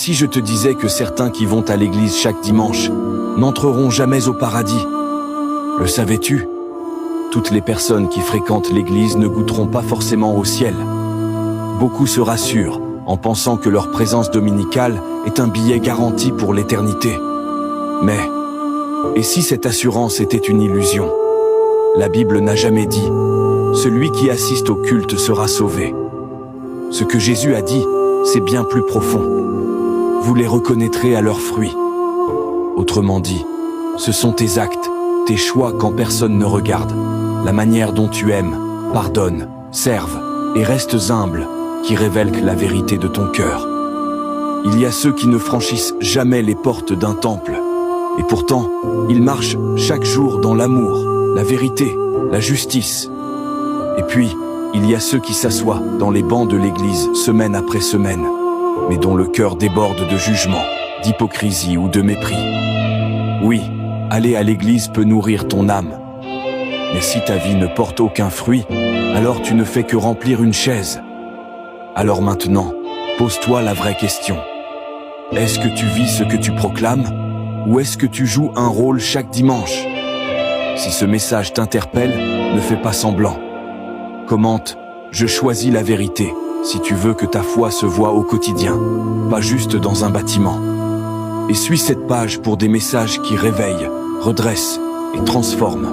si je te disais que certains qui vont à l'église chaque dimanche n'entreront jamais au paradis? Le savais-tu? Toutes les personnes qui fréquentent l'église ne goûteront pas forcément au ciel. Beaucoup se rassurent en pensant que leur présence dominicale est un billet garanti pour l'éternité. Mais, et si cette assurance était une illusion? La Bible n'a jamais dit « Celui qui assiste au culte sera sauvé ». Ce que Jésus a dit, c'est bien plus profond. Vous les reconnaîtrez à leurs fruits. Autrement dit, ce sont tes actes, tes choix quand personne ne regarde, la manière dont tu aimes, pardonnes, serves et restes humble qui révèlent la vérité de ton cœur. Il y a ceux qui ne franchissent jamais les portes d'un temple, et pourtant, ils marchent chaque jour dans l'amour, la vérité, la justice. Et puis, il y a ceux qui s'assoient dans les bancs de l'église semaine après semaine, mais dont le cœur déborde de jugement, d'hypocrisie ou de mépris. Oui, aller à l'église peut nourrir ton âme. Mais si ta vie ne porte aucun fruit, alors tu ne fais que remplir une chaise. Alors maintenant, pose-toi la vraie question. Est-ce que tu vis ce que tu proclames, ou est-ce que tu joues un rôle chaque dimanche? Si ce message t'interpelle, ne fais pas semblant. Commente « Je choisis la vérité » si tu veux que ta foi se voie au quotidien, pas juste dans un bâtiment. Et suis cette page pour des messages qui réveillent, redressent et transforment.